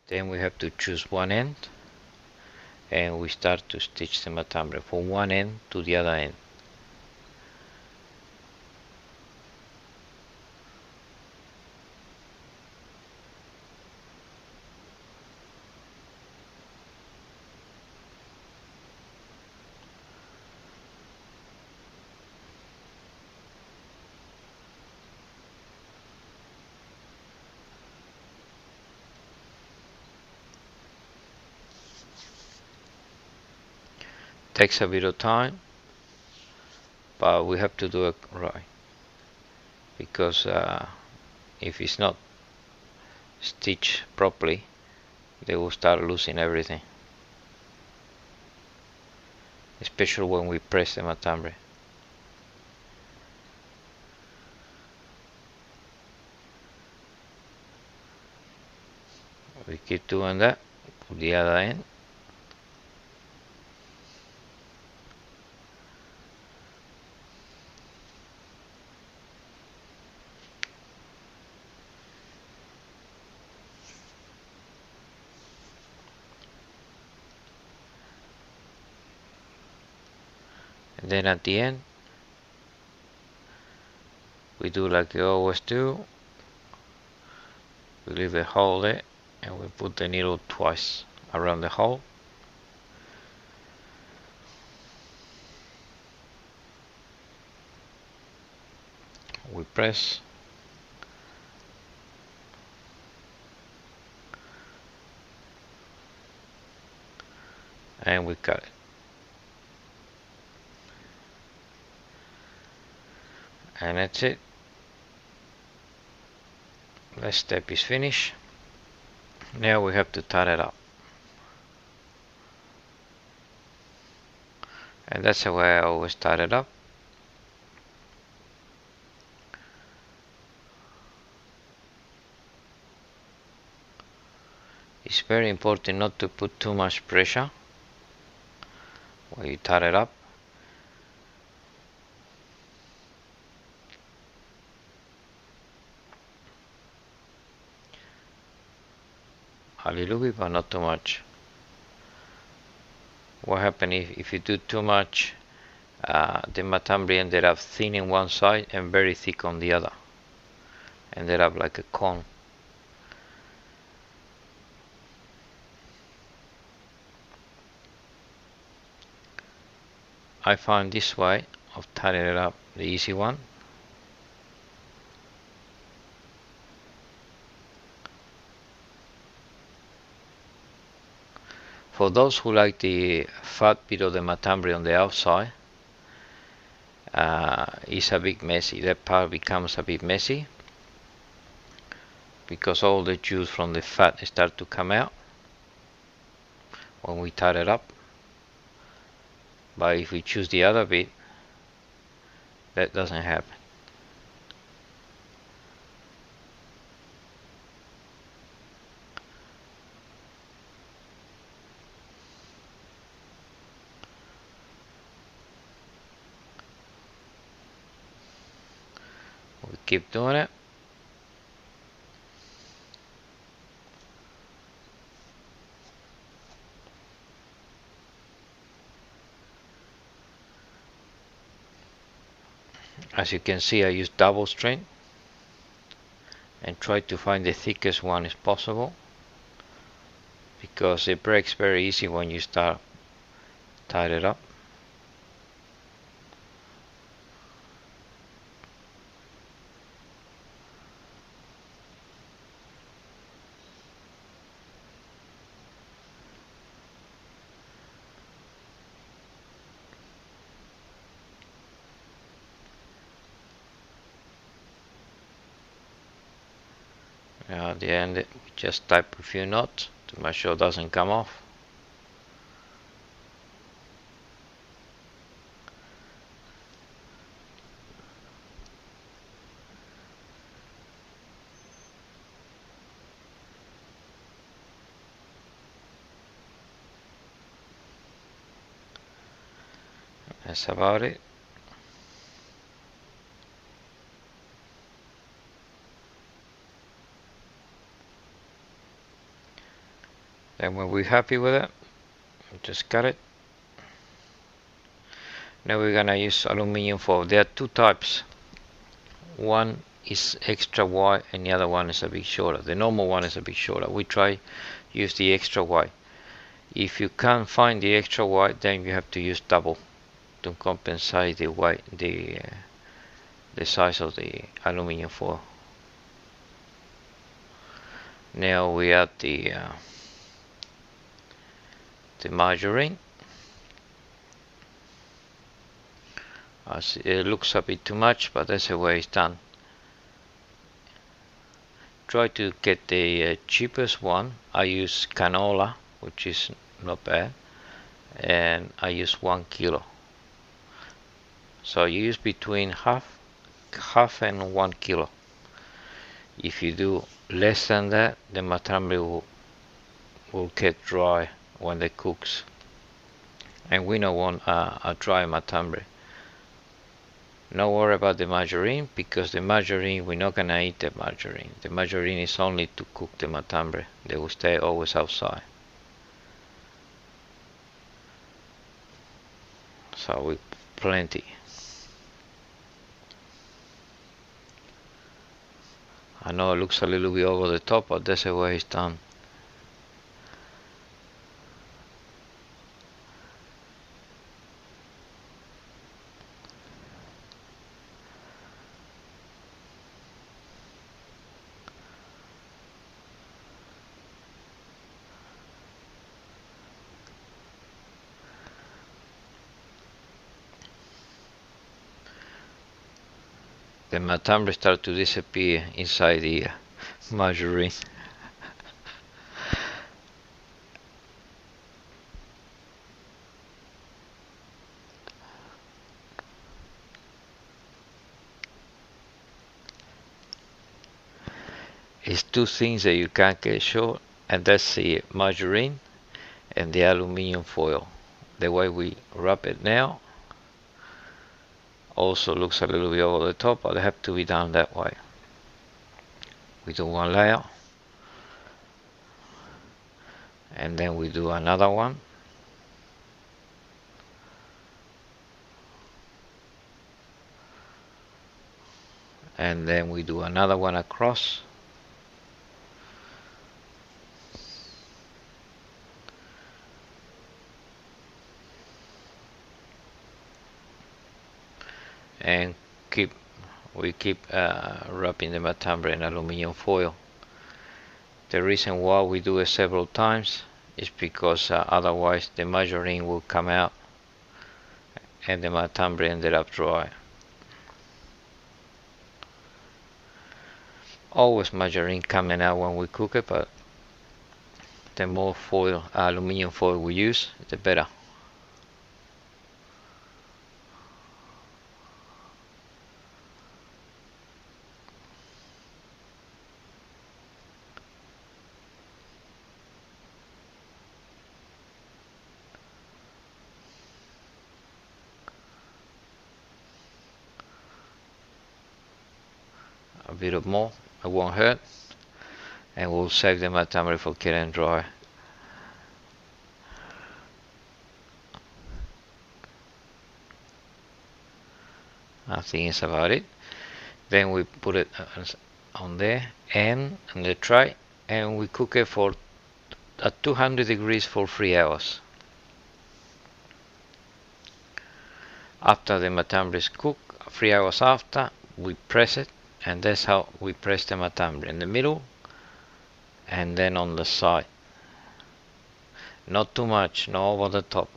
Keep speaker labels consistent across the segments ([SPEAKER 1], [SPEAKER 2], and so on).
[SPEAKER 1] Then we have to choose one end, and we start to stitch the matambre from one end to the other end. Takes a bit of time, but we have to do it right, because if it's not stitched properly, they will start losing everything, especially when we press the matambre. We keep doing that to the other end. And then at the end, we do like we always do. We leave a hole there, and we put the needle twice around the hole. We press, and we cut it. And that's it. Last step is finished. Now we have to tie it up. And that's the way I always tie it up. It's very important not to put too much pressure when you tie it up. A little bit, but not too much. What happens if you do too much, the matambre ended up thin in one side and very thick on the other. Ended up like a cone. I found this way of tying it up the easy one. For those who like the fat bit of the matambre on the outside, it's a bit messy. That part becomes a bit messy because all the juice from the fat start to come out when we tie it up. But if we choose the other bit, that doesn't happen. We keep doing it. As you can see, I use double string and try to find the thickest one as possible, because it breaks very easy when you start tying it up. Now at the end, we just type a few knots to make sure it doesn't come off. That's about it. Then when we're happy with it, just cut it. Now we're gonna use aluminium foil. There are two types. One is extra wide and the other one is a bit shorter. The normal one is a bit shorter. We try use the extra wide. If you can't find the extra wide, then you have to use double to compensate the weight, the size of the aluminium foil. Now we add the margarine. As it looks a bit too much, but that's the way it's done. Try to get the cheapest one. I use canola, which is not bad, and I use 1 kilo. So you use between half and 1 kilo. If you do less than that, the matambre will get dry when it cooks, and we don't want a dry matambre. No worry about the margarine, because the margarine, we're not gonna eat the margarine. The margarine is only to cook the matambre. They will stay always outside. So we plenty. I know it looks a little bit over the top, but that's the way it's done. The matambre start to disappear inside the margarine. It's two things that you can't get short, and that's the margarine and the aluminium foil. The way we wrap it now also looks a little bit over the top, but it have to be done that way. We do one layer, and then we do another one, and then we do another one across, and we keep wrapping the matambre in aluminium foil. The reason why we do it several times is because otherwise the margarine will come out and the matambre ended up dry. Always margarine coming out when we cook it, but the more foil, aluminium foil we use, the better. A bit of more, it won't hurt, and we'll save the matambre for getting dry. I think it's about it. Then we put it on there and on the tray, and we cook it for at 200 degrees for 3 hours. After the matambre is cooked, 3 hours after, we press it, and that's how we press the matambre, in the middle and then on the side. Not too much, not over the top.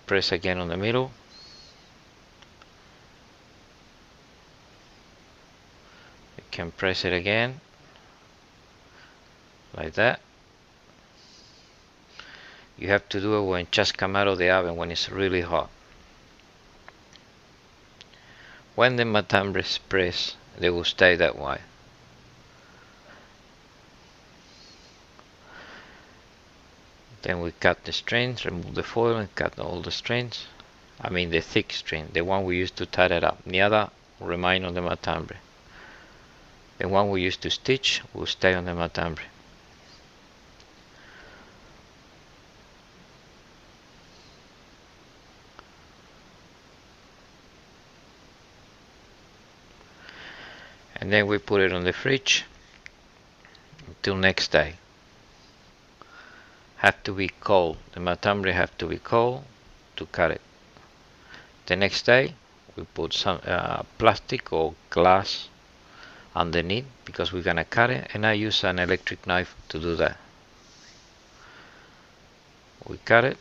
[SPEAKER 1] Press again on the middle. You can press it again like that. You have to do it when it just come out of the oven, when it's really hot. When the matambre is pressed, they will stay that way. Then we cut the strings, remove the foil and cut all the strings. I mean the thick string, the one we used to tie it up. The other will remain on the matambre. The one we used to stitch will stay on the matambre. and then we put it on the fridge until next day. Have to be cold. The matambre have to be cold to cut it. The next day we put some plastic or glass underneath because we're gonna cut it, and I use an electric knife to do that. We cut it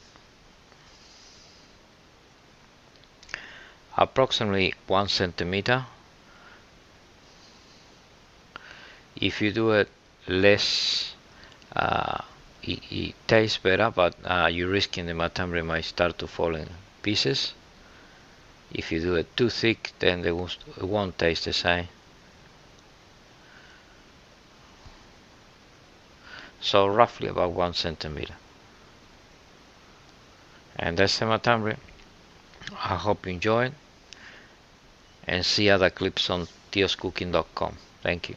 [SPEAKER 1] approximately 1 centimeter. If you do it less, it tastes better, but you're risking the matambre might start to fall in pieces. If you do it too thick, then it won't taste the same. So roughly about 1 centimeter. And that's the matambre. I hope you enjoyed, and see other clips on tioscooking.com. Thank you.